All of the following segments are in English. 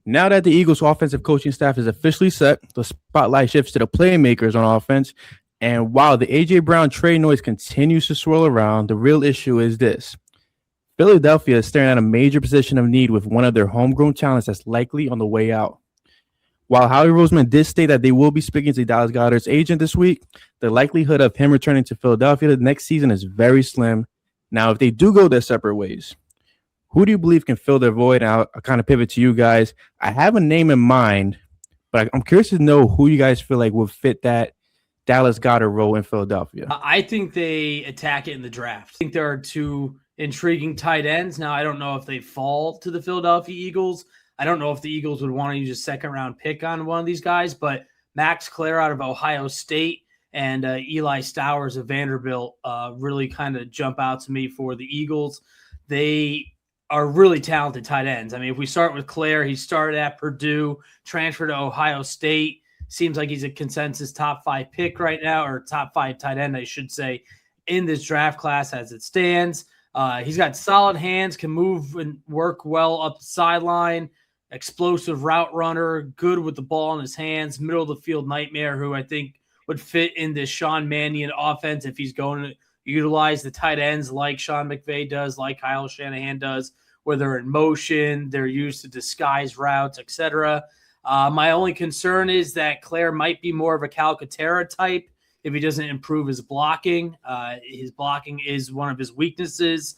Now that the Eagles' offensive coaching staff is officially set, the spotlight shifts to the playmakers on offense. And while the A.J. Brown trade noise continues to swirl around, the real issue is this. Philadelphia is staring at a major position of need with one of their homegrown talents that's likely on the way out. While Howie Roseman did state that they will be speaking to Dallas Goedert's agent this week, the likelihood of him returning to Philadelphia the next season is very slim. Now, if they do go their separate ways, who do you believe can fill their void? I'll kind of pivot to you guys. I have a name in mind, but I'm curious to know who you guys feel like would fit that Dallas Goedert role in Philadelphia. I think they attack it in the draft. I think there are two intriguing tight ends. Now, I don't know if they fall to the Philadelphia Eagles. I don't know if the Eagles would want to use a second-round pick on one of these guys, but Max Clare out of Ohio State and Eli Stowers of Vanderbilt really kind of jump out to me for the Eagles. They are really talented tight ends. I mean, if we start with Clare, he started at Purdue, transferred to Ohio State. Seems like he's a consensus top 5 pick right now, or top 5 tight end, I should say, in this draft class as it stands. He's got solid hands, can move and work well up the sideline, explosive route runner, good with the ball in his hands, middle of the field nightmare, who I think would fit in this Sean Mannion offense if he's going to utilize the tight ends like Sean McVay does, like Kyle Shanahan does, where they're in motion, they're used to disguise routes, etc. My only concern is that Clare might be more of a Calcaterra type if he doesn't improve his blocking. His blocking is one of his weaknesses.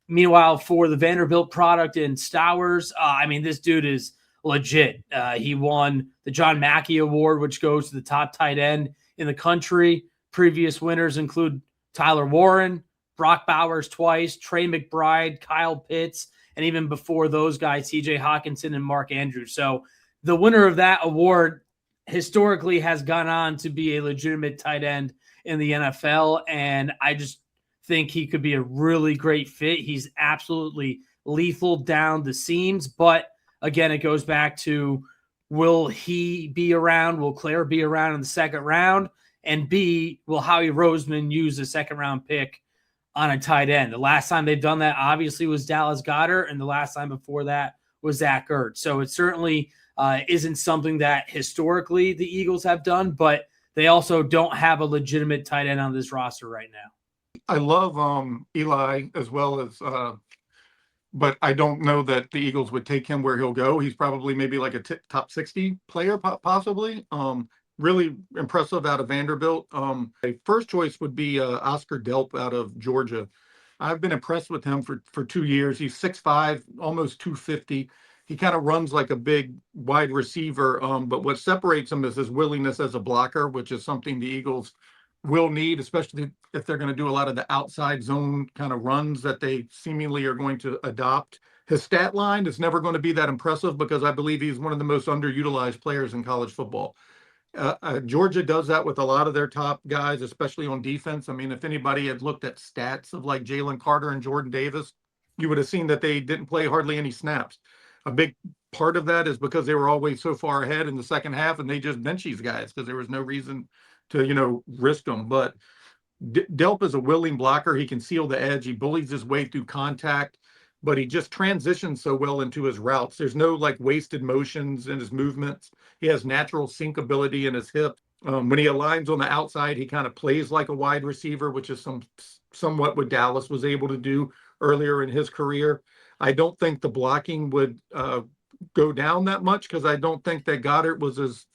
Meanwhile, for the Vanderbilt product in Stowers, I mean, this dude is legit. He won the John Mackey Award, which goes to the top tight end in the country. Previous winners include Tyler Warren, Brock Bowers twice, Trey McBride, Kyle Pitts, and even before those guys, TJ Hawkinson and Mark Andrews. So the winner of that award historically has gone on to be a legitimate tight end in the NFL, and I just think he could be a really great fit. He's absolutely lethal down the seams, but again, it goes back to, will he be around? Will Clare be around in the second round? And B, will Howie Roseman use a second-round pick on a tight end? The last time they've done that, obviously, was Dallas Goedert, and the last time before that was Zach Ertz. So it certainly isn't something that historically the Eagles have done, but they also don't have a legitimate tight end on this roster right now. I love Eli as well as, but I don't know that the Eagles would take him where he'll go. He's probably maybe like a top 60 player, possibly. Really impressive out of Vanderbilt. A first choice would be Oscar Delp out of Georgia. I've been impressed with him for 2 years. He's 6'5", almost 250. He kind of runs like a big wide receiver, but what separates him is his willingness as a blocker, which is something the Eagles will need, especially if they're going to do a lot of the outside zone kind of runs that they seemingly are going to adopt. His stat line is never going to be that impressive because I believe he's one of the most underutilized players in college football. Georgia does that with a lot of their top guys, especially on defense. I mean, if anybody had looked at stats of like Jalen Carter and Jordan Davis, you would have seen that they didn't play hardly any snaps. A big part of that is because they were always so far ahead in the second half and they just bench these guys because there was no reason to, risk them. But Delp is a willing blocker. He can seal the edge. He bullies his way through contact, but he just transitions so well into his routes. There's no like wasted motions in his movements. He has natural sync ability in his hip. When he aligns on the outside, he kind of plays like a wide receiver, which is somewhat what Dallas was able to do earlier in his career. I don't think the blocking would go down that much because I don't think that Goedert was as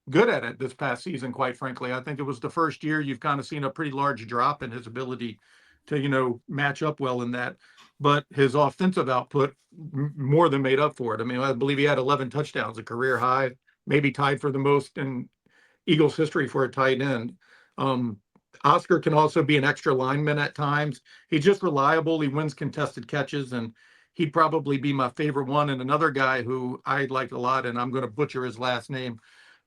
good at it this past season, quite frankly. I think it was the first year you've kind of seen a pretty large drop in his ability to, match up well in that. But his offensive output more than made up for it. I mean, I believe he had 11 touchdowns, a career high, maybe tied for the most in Eagles history for a tight end. Oscar can also be an extra lineman at times. He's just reliable. He wins contested catches, and he'd probably be my favorite one. And another guy who I like a lot, and I'm going to butcher his last name,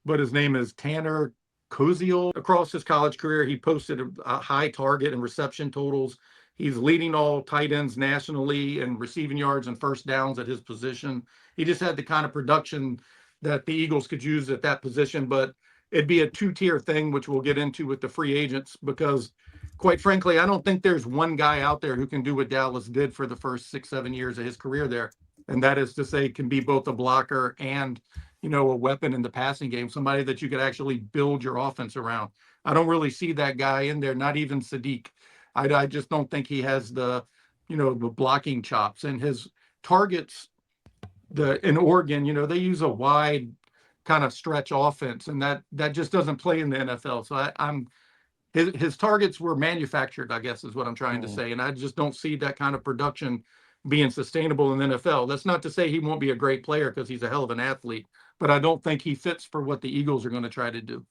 but his name is Tanner Koziel. Across his college career, he posted a high target and reception totals. He's leading all tight ends nationally in receiving yards and first downs at his position. He just had the kind of production that the Eagles could use at that position, but it'd be a two-tier thing, which we'll get into with the free agents, because quite frankly, I don't think there's one guy out there who can do what Dallas did for the first 6-7 years of his career there. and that is to say can be both a blocker and, a weapon in the passing game, somebody that you could actually build your offense around. I don't really see that guy in there, not even Sadiq. I just don't think he has the blocking chops, and his targets in Oregon, they use a wide kind of stretch offense, and that just doesn't play in the NFL. So I'm his targets were manufactured, I guess is what I'm trying to say. And I just don't see that kind of production being sustainable in the NFL. That's not to say he won't be a great player, because he's a hell of an athlete, but I don't think he fits for what the Eagles are going to try to do.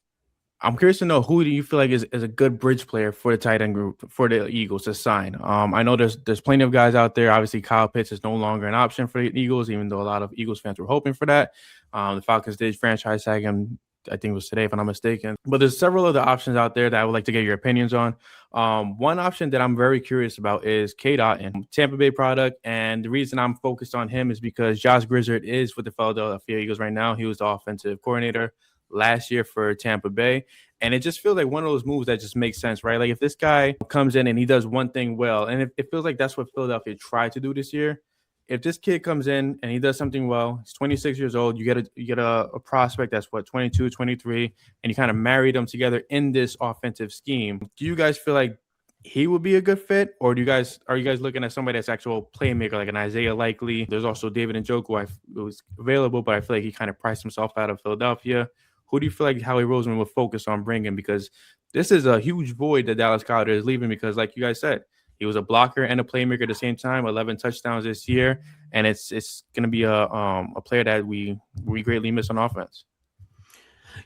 I'm curious to know, who do you feel like is a good bridge player for the tight end group for the Eagles to sign? I know there's plenty of guys out there. Obviously, Kyle Pitts is no longer an option for the Eagles, even though a lot of Eagles fans were hoping for that. The Falcons did franchise tag him, I think it was today, if I'm not mistaken. But there's several other options out there that I would like to get your opinions on. One option that I'm very curious about is Cade Otton, Tampa Bay product. And the reason I'm focused on him is because Josh Grizzard is with the Philadelphia Eagles right now. He was the offensive coordinator last year for Tampa Bay. And it just feels like one of those moves that just makes sense, right? Like if this guy comes in and he does one thing well, and it feels like that's what Philadelphia tried to do this year. If this kid comes in and he does something well, he's 26 years old, you get a prospect that's 22, 23, and you kind of marry them together in this offensive scheme. Do you guys feel like he would be a good fit, or are you guys looking at somebody that's actual playmaker, like an Isaiah Likely? There's also David Njoku who was available, but I feel like he kind of priced himself out of Philadelphia. Who do you feel like Howie Roseman would focus on bringing? Because this is a huge void that Dallas Goedert is leaving, because like you guys said, he was a blocker and a playmaker at the same time, 11 touchdowns this year, and it's going to be a player that we greatly miss on offense.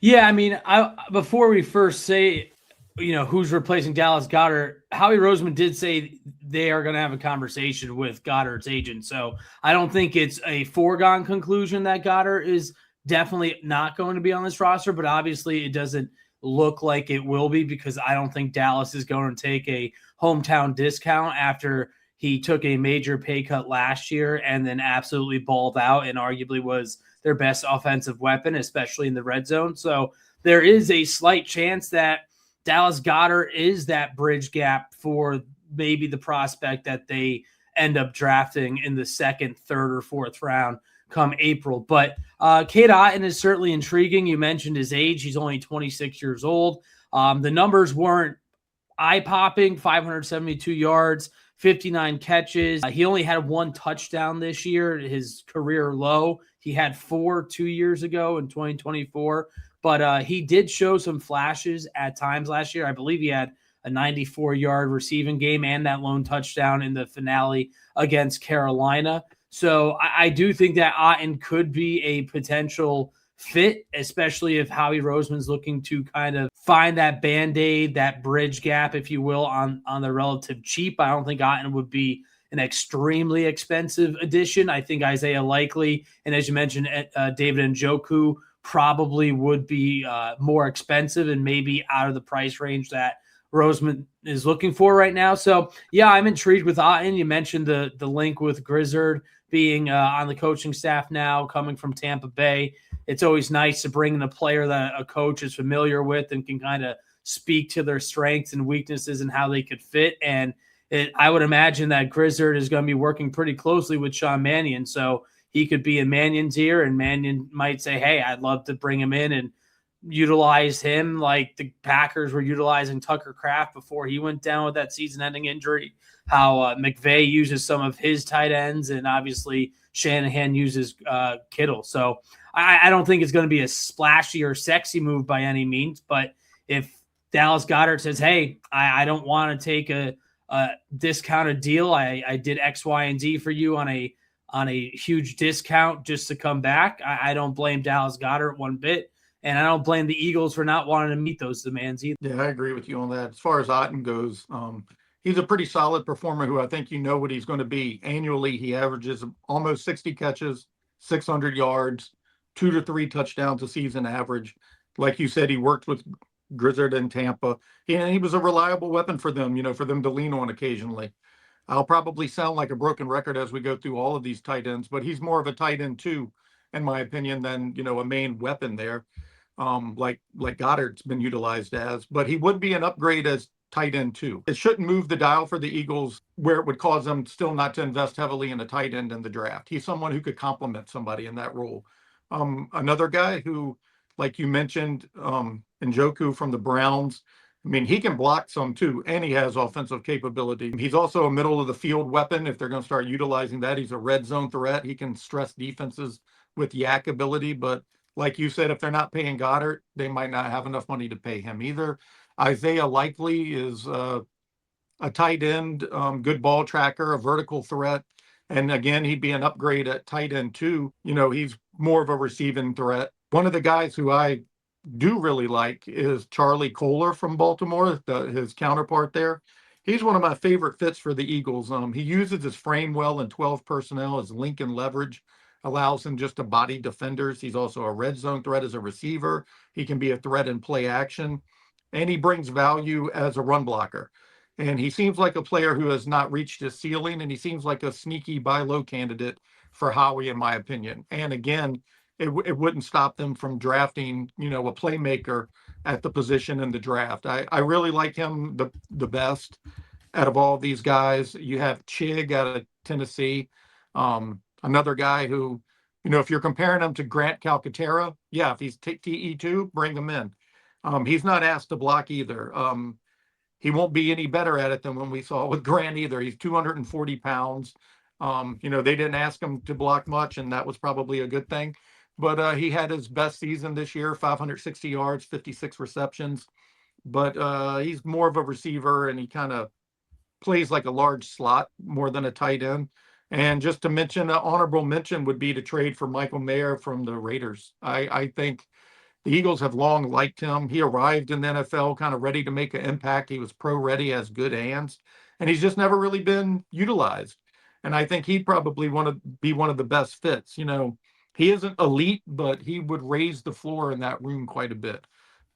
Yeah, I mean, before we first say, who's replacing Dallas Goedert, Howie Roseman did say they are going to have a conversation with Goddard's agent. So I don't think it's a foregone conclusion that Goedert is definitely not going to be on this roster, but obviously it doesn't look like it will be, because I don't think Dallas is going to take a hometown discount after he took a major pay cut last year and then absolutely balled out and arguably was their best offensive weapon, especially in the red zone. So there is a slight chance that Dallas Goedert is that bridge gap for maybe the prospect that they end up drafting in the second, third, or fourth round come April. But Cade Otton is certainly intriguing. You mentioned his age. He's only 26 years old. The numbers weren't eye-popping: 572 yards, 59 catches. He only had one touchdown this year, his career low. He had 4 2 years ago in 2024. But he did show some flashes at times last year. I believe he had a 94-yard receiving game and that lone touchdown in the finale against Carolina. So I do think that Otton could be a potential fit, especially if Howie Roseman's looking to kind of find that Band-Aid, that bridge gap, if you will, on the relative cheap. I don't think Otton would be an extremely expensive addition. I think Isaiah Likely, and as you mentioned, David Njoku probably would be more expensive and maybe out of the price range that Roseman is looking for right now. So, yeah, I'm intrigued with Otton. You mentioned the link with Grizzard being on the coaching staff now, coming from Tampa Bay. It's always nice to bring in a player that a coach is familiar with and can kind of speak to their strengths and weaknesses and how they could fit. And I would imagine that Grizzard is going to be working pretty closely with Sean Mannion. So he could be in Mannion's ear, and Mannion might say, hey, I'd love to bring him in and utilize him like the Packers were utilizing Tucker Kraft before he went down with that season-ending injury, how McVay uses some of his tight ends, and obviously Shanahan uses Kittle. So I don't think it's going to be a splashy or sexy move by any means, but if Dallas Goedert says, hey, I don't want to take a discounted deal, I did X, Y, and Z for you on a huge discount just to come back, I don't blame Dallas Goedert one bit. And I don't blame the Eagles for not wanting to meet those demands either. Yeah, I agree with you on that. As far as Otton goes, he's a pretty solid performer who I think what he's going to be. Annually, he averages almost 60 catches, 600 yards, 2 to 3 touchdowns a season average. Like you said, he worked with Grizzard in Tampa. He was a reliable weapon for them, for them to lean on occasionally. I'll probably sound like a broken record as we go through all of these tight ends, but he's more of a tight end too, in my opinion, than, a main weapon there. Like Goddard's been utilized as, but he would be an upgrade as tight end 2. It shouldn't move the dial for the Eagles where it would cause them still not to invest heavily in a tight end in the draft. He's someone who could complement somebody in that role. Another guy who, like you mentioned, Njoku from the Browns. I mean, he can block some too, and he has offensive capability. He's also a middle of the field weapon. If they're going to start utilizing that, he's a red zone threat. He can stress defenses with yak ability. But like you said, if they're not paying Goddard, they might not have enough money to pay him either. Isaiah Likely is a tight end, good ball tracker, a vertical threat. And again, he'd be an upgrade at tight end too. You know, he's more of a receiving threat. One of the guys who I do really like is Charlie Kohler from Baltimore, his counterpart there. He's one of my favorite fits for the Eagles. He uses his frame well in 12 personnel. His link and leverage allows him just to body defenders. He's also a red zone threat as a receiver. He can be a threat in play action, and he brings value as a run blocker. And he seems like a player who has not reached his ceiling, and he seems like a sneaky buy low candidate for Howie, in my opinion. And again, it wouldn't stop them from drafting, you know, a playmaker at the position in the draft. I really like him the best out of all these guys. You have Chig out of Tennessee, another guy who, you know, if you're comparing him to Grant Calcaterra, yeah, if he's TE2, bring him in. He's not asked to block either. He won't be any better at it than when we saw with Grant either. He's 240 pounds. You know, they didn't ask him to block much, and that was probably a good thing. But he had his best season this year, 560 yards, 56 receptions. But he's more of a receiver, and he kind of plays like a large slot more than a tight end. And just to mention, an honorable mention would be to trade for Michael Mayer from the Raiders. I think the Eagles have long liked him. He arrived in the NFL kind of ready to make an impact. He was pro-ready, has good hands, and he's just never really been utilized. And I think he'd probably want to be one of the best fits. You know, he isn't elite, but he would raise the floor in that room quite a bit.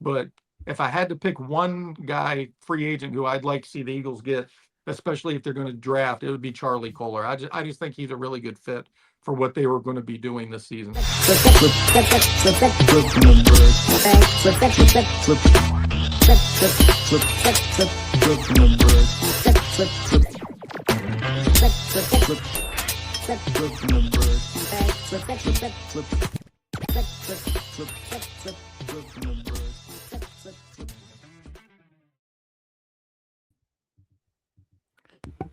But if I had to pick one guy, free agent, who I'd like to see the Eagles get, especially if they're going to draft, it would be Charlie Kohler. I just think he's a really good fit for what they were going to be doing this season. Flip